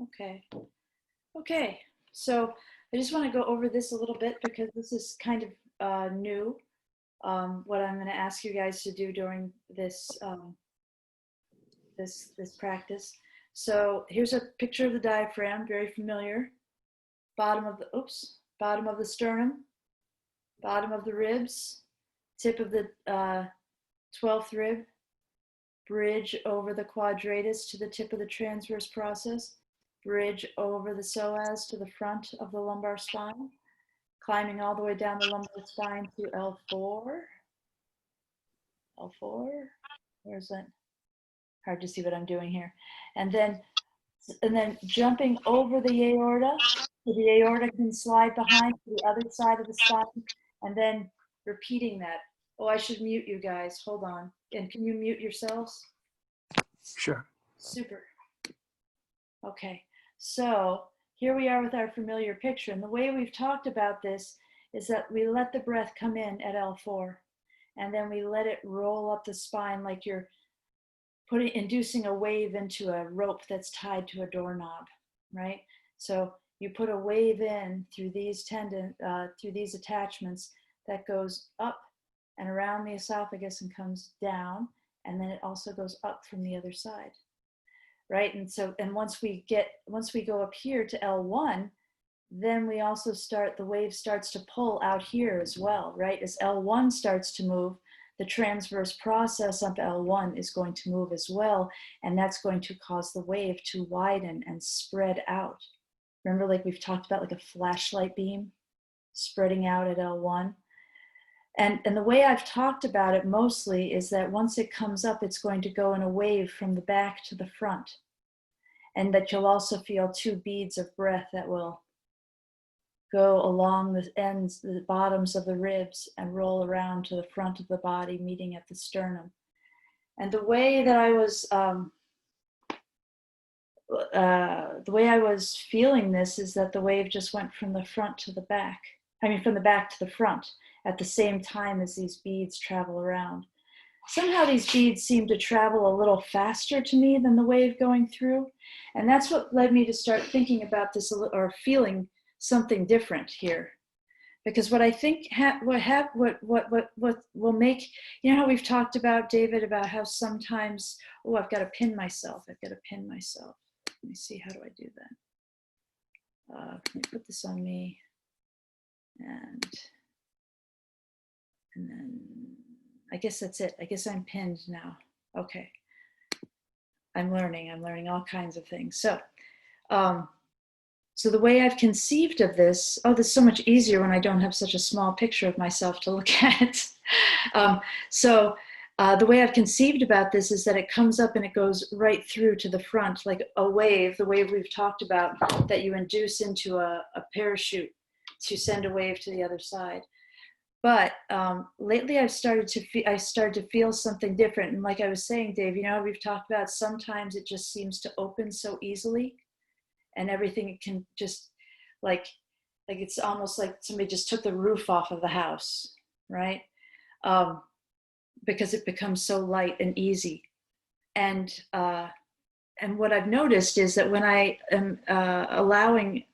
Okay. Okay. So I just want to go over this a little bit because this is kind of new. What I'm going to ask you guys to do during this practice. So here's a picture of the diaphragm, very familiar. Bottom of the sternum, bottom of the ribs, tip of the 12th rib, bridge over the quadratus to the tip of the transverse process, bridge over the psoas to the front of the lumbar spine, climbing all the way down the lumbar spine to L4. L4, where's that? Hard to see what I'm doing here. And then jumping over the aorta, so the aorta can slide behind to the other side of the spine, and then repeating that. Oh, I should mute you guys. Hold on. And can you mute yourselves? Sure. Super. Okay, so here we are with our familiar picture. And the way we've talked about this is that we let the breath come in at L4, and then we let it roll up the spine like you're inducing a wave into a rope that's tied to a doorknob, right? So you put a wave in through these through these attachments that goes up and around the esophagus and comes down, and then it also goes up from the other side, right? And so, and once we go up here to L1, then we also the wave starts to pull out here as well, right? As L1 starts to move, the transverse process up L1 is going to move as well, and that's going to cause the wave to widen and spread out. Remember, like we've talked about, like a flashlight beam spreading out at L1. And the way I've talked about it mostly is that once it comes up, it's going to go in a wave from the back to the front. And that you'll also feel two beads of breath that will go along the ends, the bottoms of the ribs, and roll around to the front of the body, meeting at the sternum. And the way that I was feeling this is that the wave just went from the front to the back. I mean, from the back to the front at the same time as these beads travel around. Somehow these beads seem to travel a little faster to me than the wave going through. And that's what led me to start thinking about this, or feeling something different here. Because what I think what will make, you know how we've talked about, David, about how sometimes, oh, I've got to pin myself. Let me see, how do I do that? Let me put this on me. And then I guess that's it. I guess I'm pinned now. Okay. I'm learning all kinds of things. So the way I've conceived of this, this is so much easier when I don't have such a small picture of myself to look at. The way I've conceived about this is that it comes up and it goes right through to the front, like a wave, the wave we've talked about, that you induce into a parachute to send a wave to the other side. But lately I started to feel something different. And like I was saying, Dave, you know, we've talked about sometimes it just seems to open so easily, and everything can just like it's almost like somebody just took the roof off of the house, right? Because it becomes so light and easy. And what I've noticed is that when I am allowing,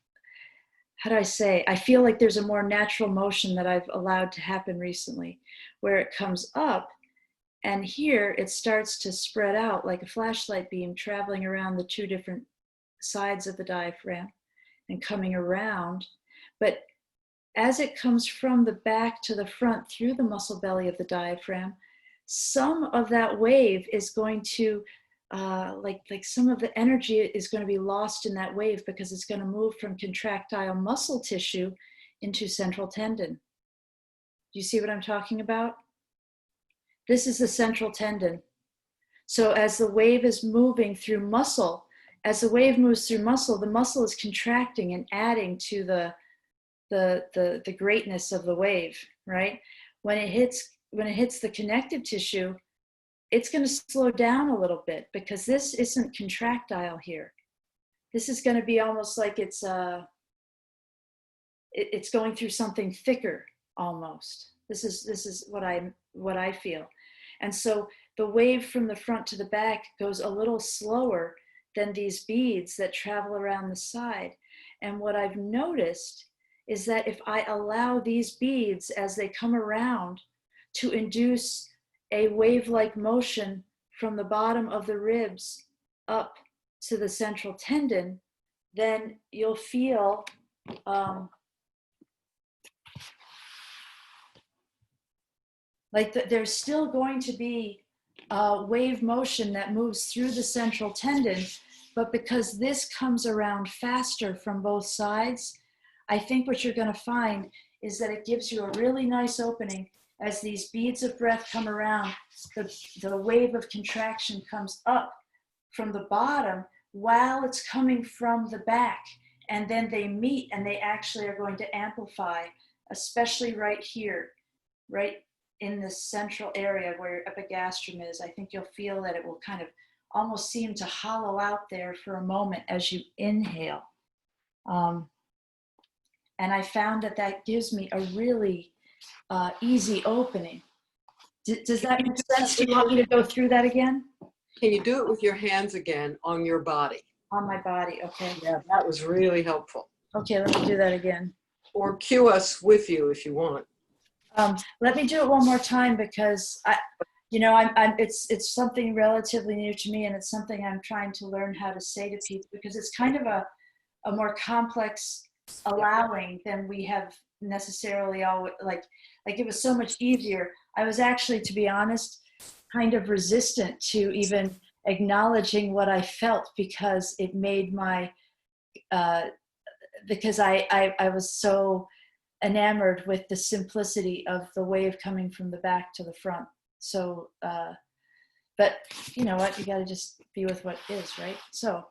how do I say, I feel like there's a more natural motion that I've allowed to happen recently, where it comes up and here it starts to spread out like a flashlight beam, traveling around the two different sides of the diaphragm and coming around. But as it comes from the back to the front through the muscle belly of the diaphragm, some of that wave is going to like some of the energy is going to be lost in that wave, because it's going to move from contractile muscle tissue into central tendon. Do you see what I'm talking about? This is the central tendon. So as the wave is moving through muscle, as the wave moves through muscle, the muscle is contracting and adding to the greatness of the wave, right? When it hits the connective tissue, it's going to slow down a little bit, because this isn't contractile here. This is going to be almost like it's going through something thicker almost. This is what I feel. And so the wave from the front to the back goes a little slower, than these beads that travel around the side. And what I've noticed is that if I allow these beads as they come around to induce a wave-like motion from the bottom of the ribs up to the central tendon, then you'll feel there's still going to be wave motion that moves through the central tendon, but because this comes around faster from both sides, I think what you're going to find is that it gives you a really nice opening. As these beads of breath come around, the wave of contraction comes up from the bottom while it's coming from the back, and then they meet and they actually are going to amplify, especially right here, right in this central area where your epigastrum is. I think you'll feel that it will kind of almost seem to hollow out there for a moment as you inhale. And I found that that gives me a really easy opening. Does that make sense? Do you want me to go through that again? Can you do it with your hands again on your body? On my body, okay. Yeah, that was really helpful. Okay, let me do that again. Or cue us with you if you want. Let me do it one more time because it's something relatively new to me, and it's something I'm trying to learn how to say to people because it's kind of a more complex allowing than we have necessarily always like it was so much easier. I was actually, to be honest, kind of resistant to even acknowledging what I felt because it made my because I was so enamored with the simplicity of the wave coming from the back to the front. So but you know what, you got to just be with what is, right? So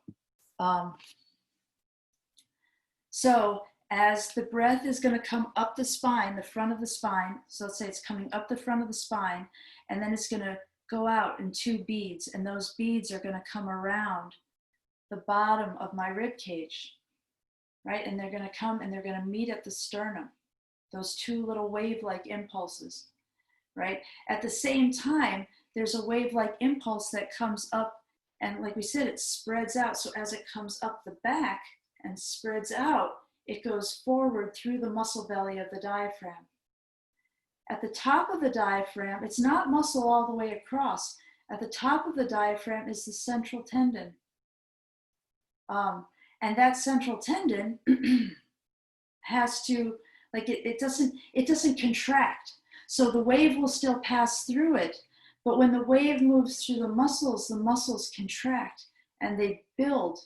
as the breath is going to come up the spine, the front of the spine, so let's say it's coming up the front of the spine, and then it's going to go out in two beads, and those beads are going to come around the bottom of my rib cage, right? And they're going to come and they're going to meet at the sternum, those two little wave-like impulses, right? At the same time, there's a wave-like impulse that comes up, and like we said, it spreads out. So as it comes up the back and spreads out, it goes forward through the muscle belly of the diaphragm. At the top of the diaphragm, it's not muscle all the way across. At the top of the diaphragm is the central tendon. And that central tendon has to, like it doesn't contract. So the wave will still pass through it, but when the wave moves through the muscles contract and they build.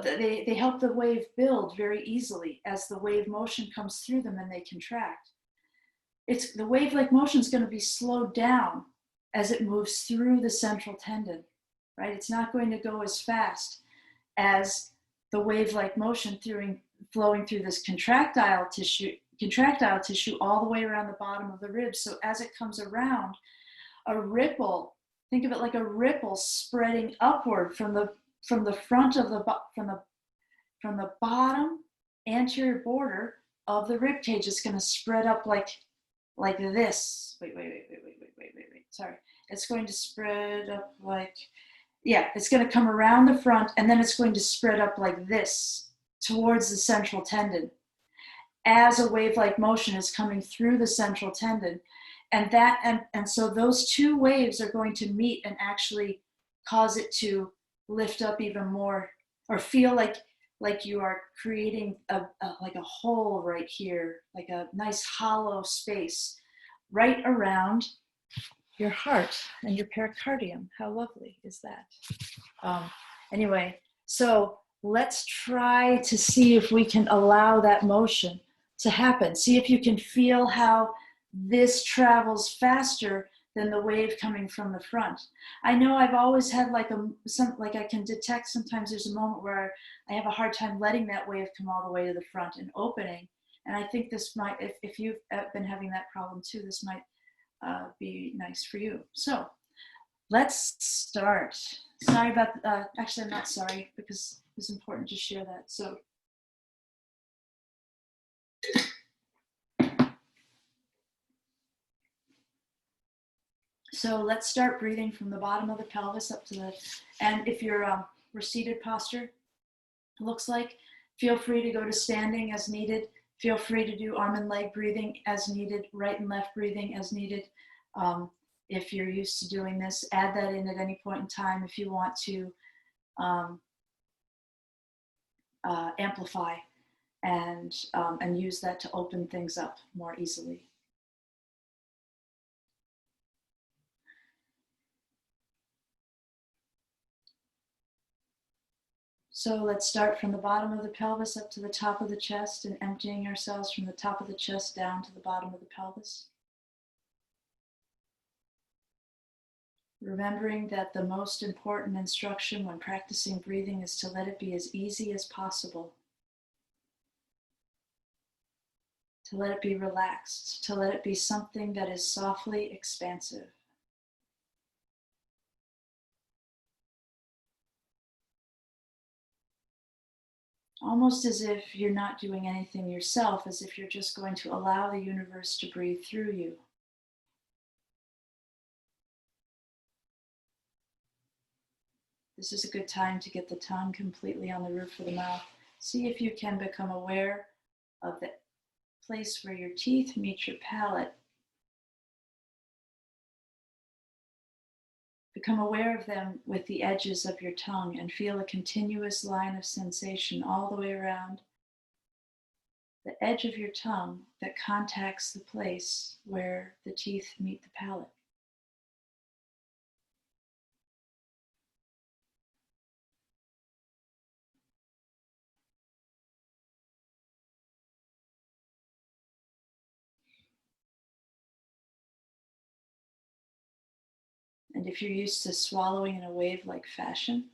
They help the wave build very easily as the wave motion comes through them and they contract. The wave-like motion is going to be slowed down as it moves through the central tendon, right? It's not going to go as fast as the wave-like motion flowing through this contractile tissue all the way around the bottom of the ribs. So as it comes around, a ripple, think of it like a ripple spreading upward from the front of from the bottom anterior border of the rib cage. Is going to spread up like this. Wait. Sorry. It's going to spread up it's going to come around the front and then it's going to spread up like this towards the central tendon as a wave-like motion is coming through the central tendon. And so those two waves are going to meet and actually cause it to lift up even more, or feel like you are creating a hole right here, like a nice hollow space right around your heart and your pericardium. How lovely is that? Anyway, so let's try to see if we can allow that motion to happen. See if you can feel how this travels faster than the wave coming from the front. I know I've always had I can detect sometimes there's a moment where I have a hard time letting that wave come all the way to the front and opening. And I think this might, if you've been having that problem too, this might be nice for you. So let's start. Sorry about, actually I'm not sorry because it's important to share that. So let's start breathing from the bottom of the pelvis up to and if you're or seated posture looks like. Feel free to go to standing as needed. Feel free to do arm and leg breathing as needed, right and left breathing as needed. If you're used to doing this, add that in at any point in time if you want to amplify and use that to open things up more easily. So let's start from the bottom of the pelvis up to the top of the chest and emptying ourselves from the top of the chest down to the bottom of the pelvis. Remembering that the most important instruction when practicing breathing is to let it be as easy as possible. To let it be relaxed, to let it be something that is softly expansive. Almost as if you're not doing anything yourself, as if you're just going to allow the universe to breathe through you. This is a good time to get the tongue completely on the roof of the mouth. See if you can become aware of the place where your teeth meet your palate. Become aware of them with the edges of your tongue and feel a continuous line of sensation all the way around the edge of your tongue that contacts the place where the teeth meet the palate. And if you're used to swallowing in a wave-like fashion,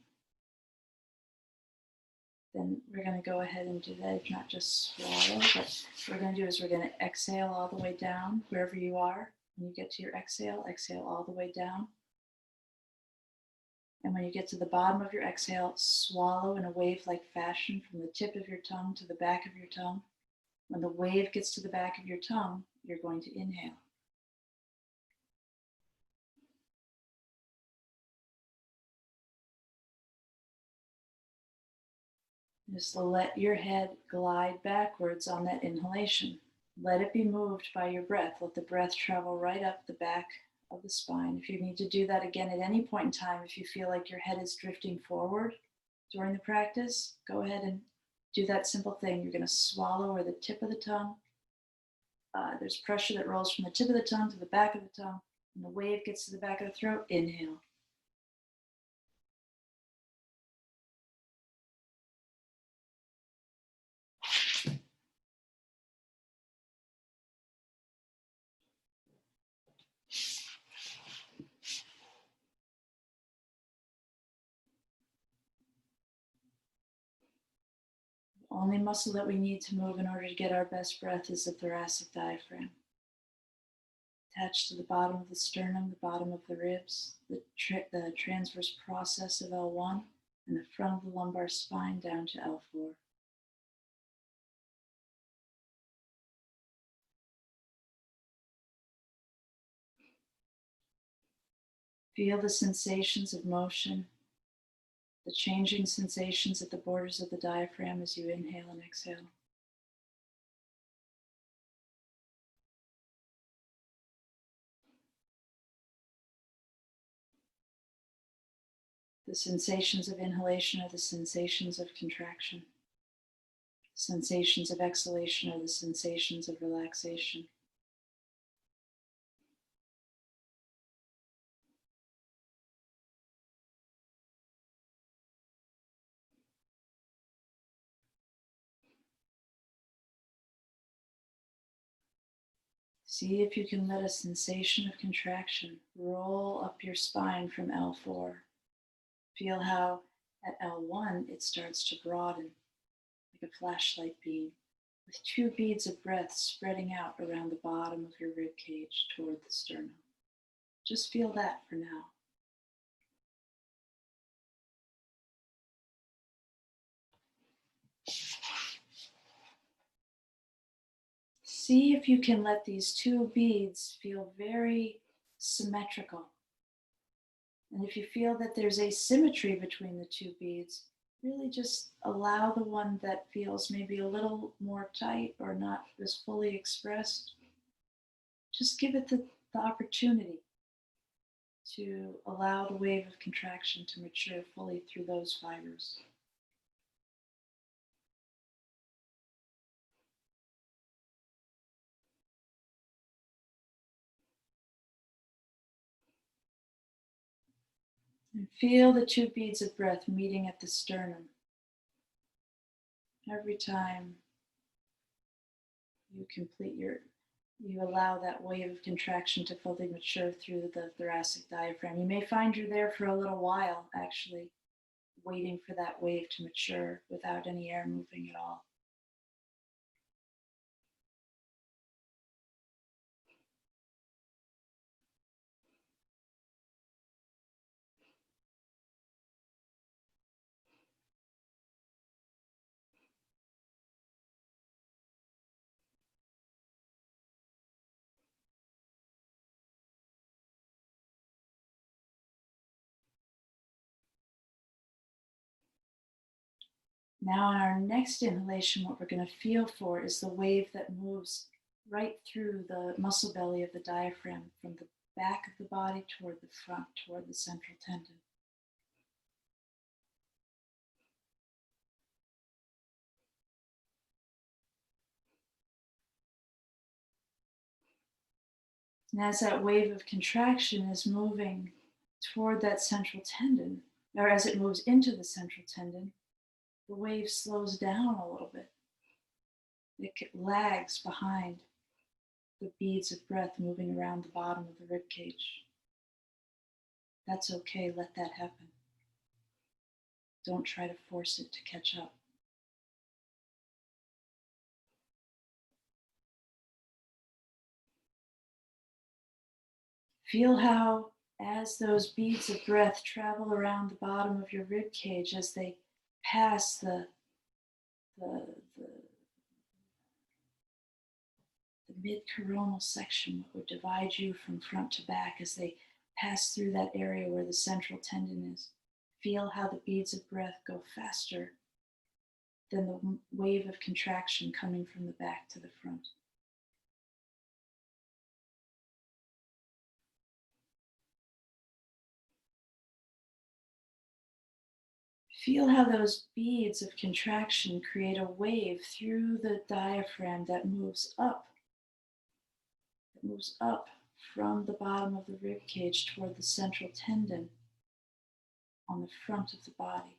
then we're going to go ahead and do that. Not just swallow, but what we're going to do is we're going to exhale all the way down wherever you are. When you get to your exhale, exhale all the way down. And when you get to the bottom of your exhale, swallow in a wave-like fashion from the tip of your tongue to the back of your tongue. When the wave gets to the back of your tongue, you're going to inhale. Just let your head glide backwards on that inhalation. Let it be moved by your breath. Let the breath travel right up the back of the spine. If you need to do that again at any point in time, if you feel like your head is drifting forward during the practice, go ahead and do that simple thing. You're going to swallow where the tip of the tongue. There's pressure that rolls from the tip of the tongue to the back of the tongue. When the wave gets to the back of the throat, inhale. The only muscle that we need to move in order to get our best breath is the thoracic diaphragm. Attached to the bottom of the sternum, the bottom of the ribs, the transverse process of L1, and the front of the lumbar spine down to L4. Feel the sensations of motion, the changing sensations at the borders of the diaphragm as you inhale and exhale. The sensations of inhalation are the sensations of contraction. Sensations of exhalation are the sensations of relaxation. See if you can let a sensation of contraction roll up your spine from L4. Feel how at L1 it starts to broaden like a flashlight beam, with 2 beads of breath spreading out around the bottom of your rib cage toward the sternum. Just feel that for now. See if you can let these 2 beads feel very symmetrical. And if you feel that there's asymmetry between the two beads, really just allow the one that feels maybe a little more tight or not as fully expressed, just give it the opportunity to allow the wave of contraction to mature fully through those fibers. And feel the two beads of breath meeting at the sternum. Every time you allow that wave of contraction to fully mature through the thoracic diaphragm. You may find you're there for a little while, actually, waiting for that wave to mature without any air moving at all. Now, in our next inhalation, what we're going to feel for is the wave that moves right through the muscle belly of the diaphragm from the back of the body toward the front, toward the central tendon. And as that wave of contraction is moving toward that central tendon, or as it moves into the central tendon, the wave slows down a little bit. It lags behind the beads of breath moving around the bottom of the rib cage. That's okay, let that happen. Don't try to force it to catch up. Feel how, as those beads of breath travel around the bottom of your rib cage, as they pass the, the, the mid-coronal section, what would divide you from front to back, as they pass through that area where the central tendon is. Feel how the beads of breath go faster than the wave of contraction coming from the back to the front. Feel how those beads of contraction create a wave through the diaphragm that moves up. It moves up from the bottom of the rib cage toward the central tendon on the front of the body.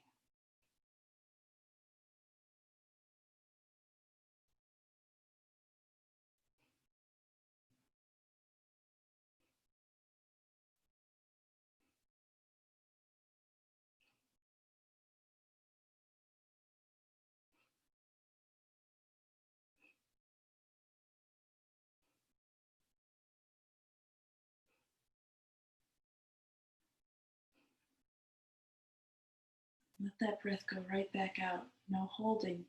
Let that breath go right back out. No holding.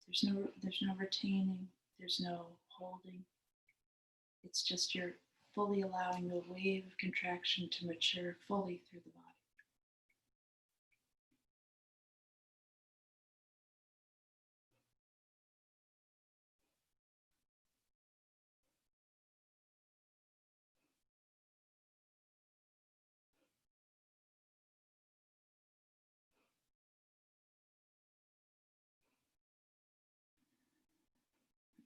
There's no retaining. There's no holding. It's just you're fully allowing the wave of contraction to mature fully through the body.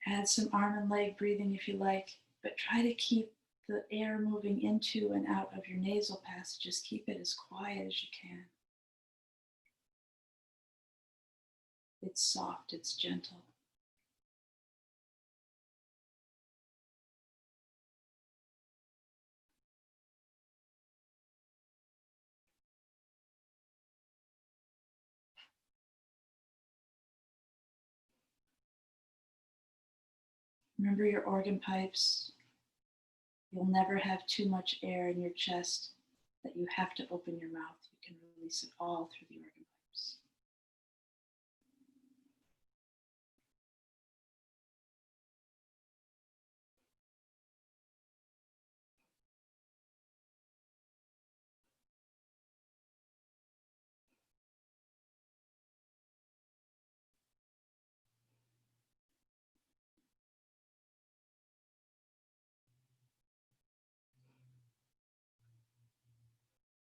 Add some arm and leg breathing if you like, but try to keep the air moving into and out of your nasal passages. Keep it as quiet as you can. It's soft, it's gentle. Remember your organ pipes. You'll never have too much air in your chest that you have to open your mouth. You can release it all through the organ pipes.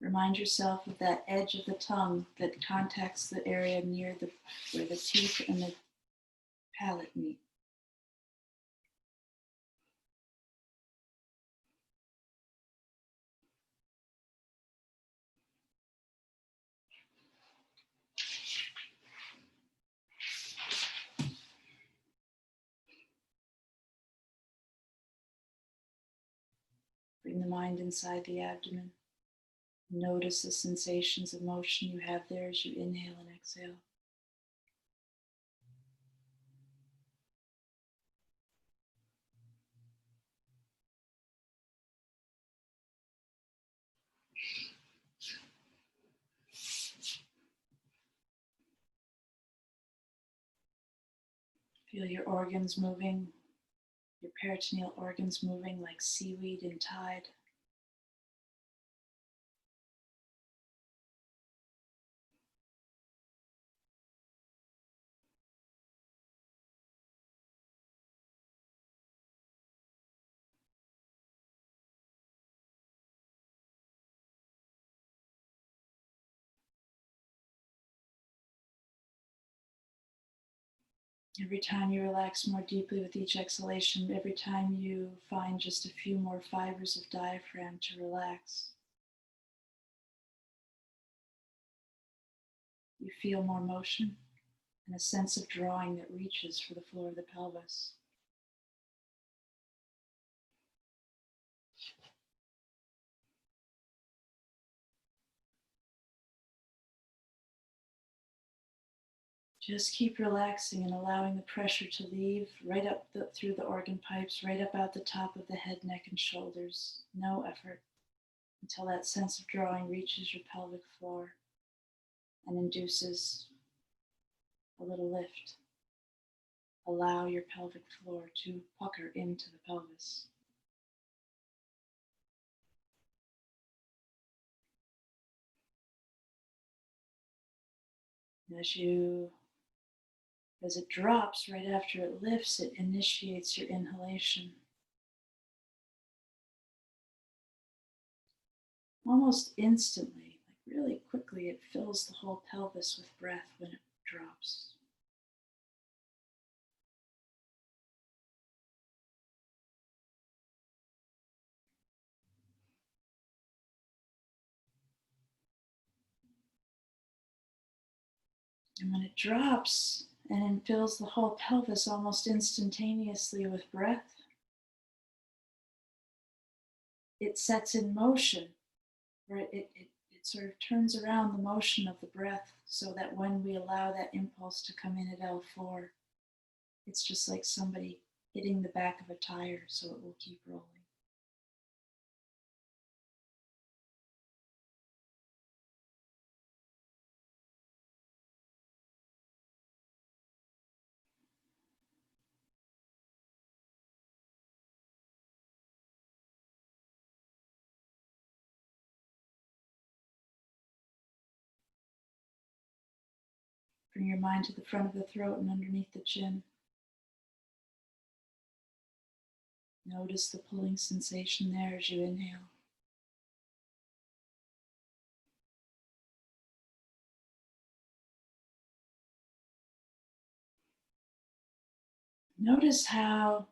Remind yourself of that edge of the tongue that contacts the area near where the teeth and the palate meet. Bring the mind inside the abdomen. Notice the sensations of motion you have there as you inhale and exhale. Feel your organs moving, your peritoneal organs moving like seaweed in tide. Every time you relax more deeply with each exhalation, every time you find just a few more fibers of diaphragm to relax, you feel more motion and a sense of drawing that reaches for the floor of the pelvis. Just keep relaxing and allowing the pressure to leave right up through the organ pipes, right up out the top of the head, neck, and shoulders. No effort until that sense of drawing reaches your pelvic floor and induces a little lift. Allow your pelvic floor to pucker into the pelvis. And as it drops right after it lifts, it initiates your inhalation. Almost instantly, like really quickly, it fills the whole pelvis with breath when it drops. And when it drops and fills the whole pelvis almost instantaneously with breath, it sets in motion, or it sort of turns around the motion of the breath so that when we allow that impulse to come in at L4, it's just like somebody hitting the back of a tire so it will keep rolling. Bring your mind to the front of the throat and underneath the chin. Notice the pulling sensation there as you inhale. Notice how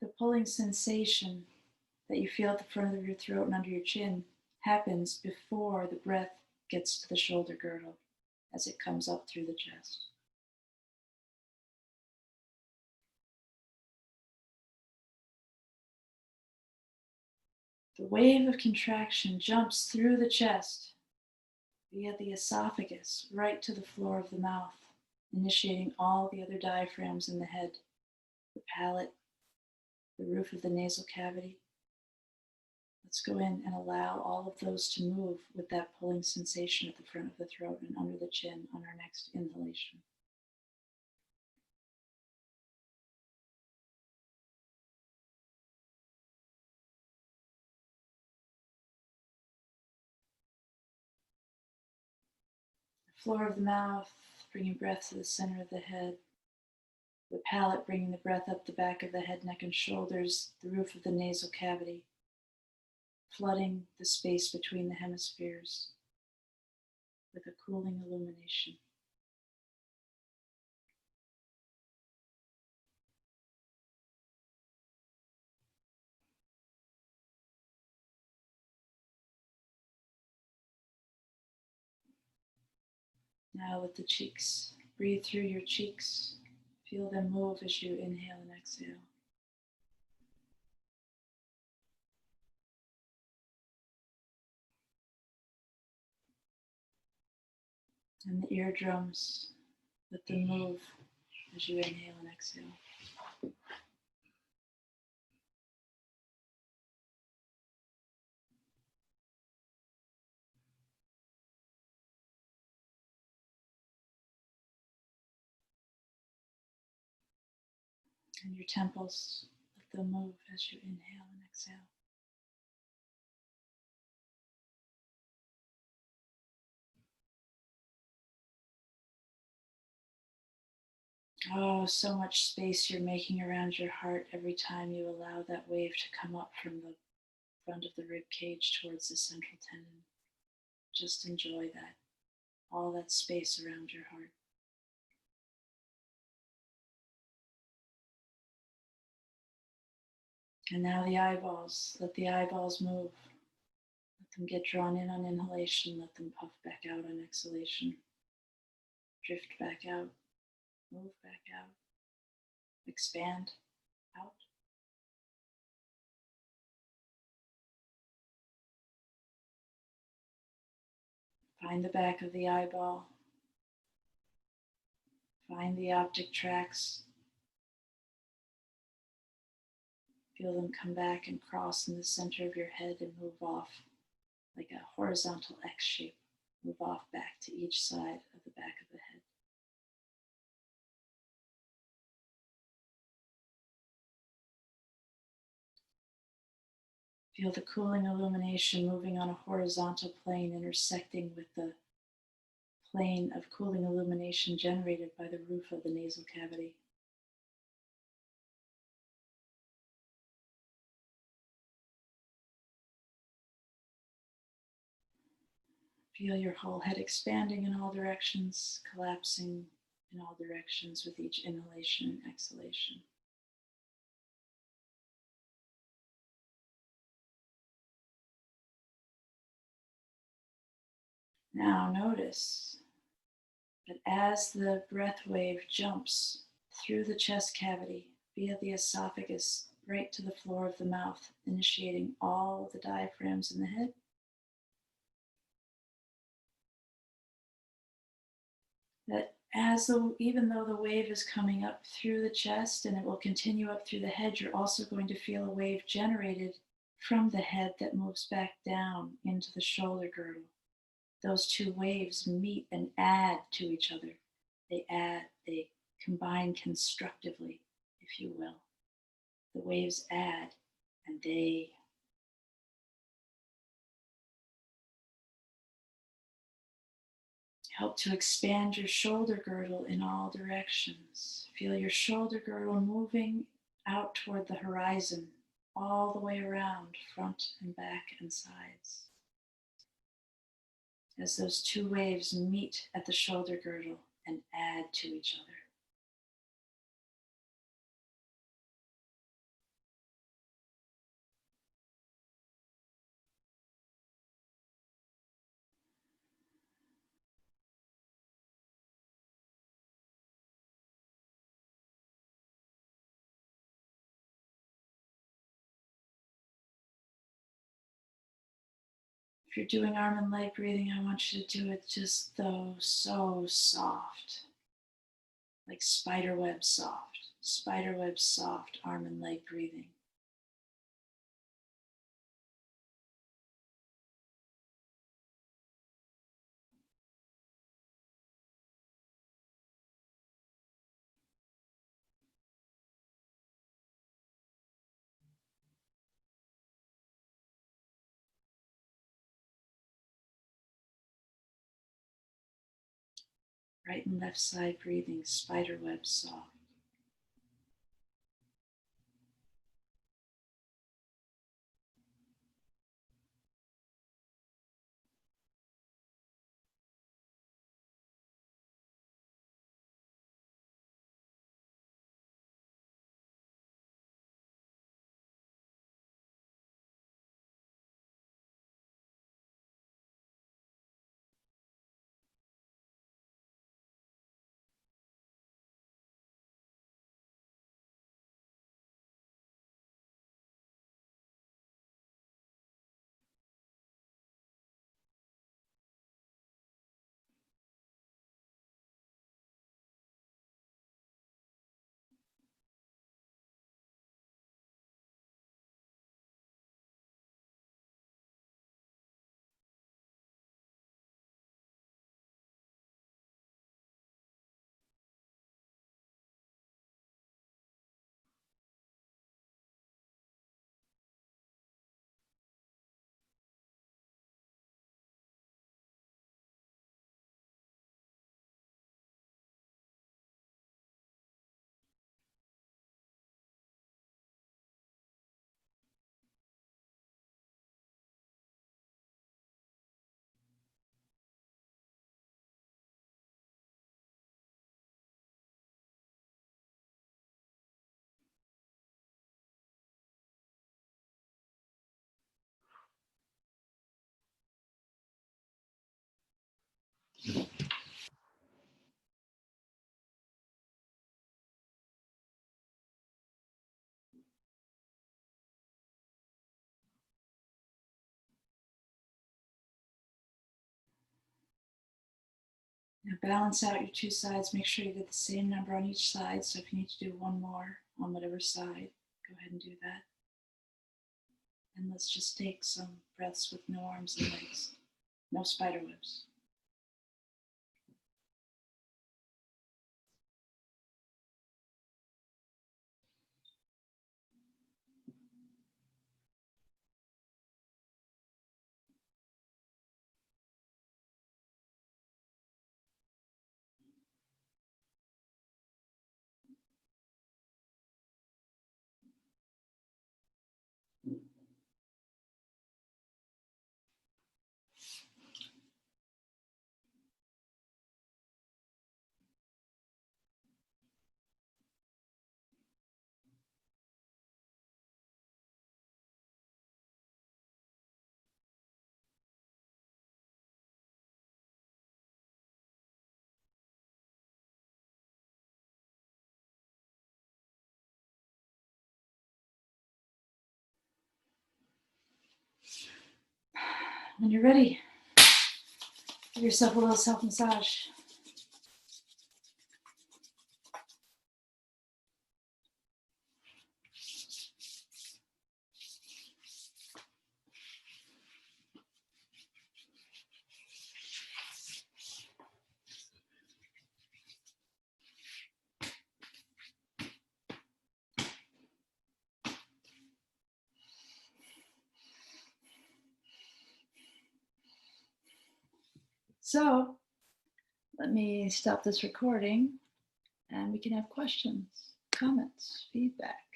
the pulling sensation that you feel at the front of your throat and under your chin happens before the breath gets to the shoulder girdle as it comes up through the chest. The wave of contraction jumps through the chest via the esophagus right to the floor of the mouth, initiating all the other diaphragms in the head, the palate, the roof of the nasal cavity. Let's go in and allow all of those to move with that pulling sensation at the front of the throat and under the chin on our next inhalation. The floor of the mouth, bringing breath to the center of the head. The palate bringing the breath up the back of the head, neck, and shoulders, the roof of the nasal cavity, flooding the space between the hemispheres with a cooling illumination. Now with the cheeks, breathe through your cheeks. Feel them move as you inhale and exhale. And the eardrums, let them move as you inhale and exhale. And your temples, let them move as you inhale and exhale. Oh, so much space you're making around your heart every time you allow that wave to come up from the front of the rib cage towards the central tendon. Just enjoy that, all that space around your heart. And now the eyeballs, let the eyeballs move. Let them get drawn in on inhalation, let them puff back out on exhalation. Drift back out, move back out, expand out. Find the back of the eyeball. Find the optic tracts. Feel them come back and cross in the center of your head and move off like a horizontal X shape. Move off back to each side of the back of the head. Feel the cooling illumination moving on a horizontal plane, intersecting with the plane of cooling illumination generated by the roof of the nasal cavity. Feel your whole head expanding in all directions, collapsing in all directions with each inhalation and exhalation. Now notice that as the breath wave jumps through the chest cavity via the esophagus right to the floor of the mouth, initiating all of the diaphragms in the head, that even though the wave is coming up through the chest and it will continue up through the head, you're also going to feel a wave generated from the head that moves back down into the shoulder girdle. Those two waves meet and add to each other. They combine constructively, if you will. The waves add and they help to expand your shoulder girdle in all directions. Feel your shoulder girdle moving out toward the horizon, all the way around, front and back and sides. As those two waves meet at the shoulder girdle and add to each other. If you're doing arm and leg breathing, I want you to do it just though so soft, like spiderweb soft arm and leg breathing. Right and left side breathing, spiderweb soft. Now balance out your two sides. Make sure you get the same number on each side. So if you need to do one more on whatever side, go ahead and do that. And let's just take some breaths with no arms and legs, no spider webs. When you're ready, give yourself a little self-massage. So let me stop this recording and we can have questions, comments, feedback.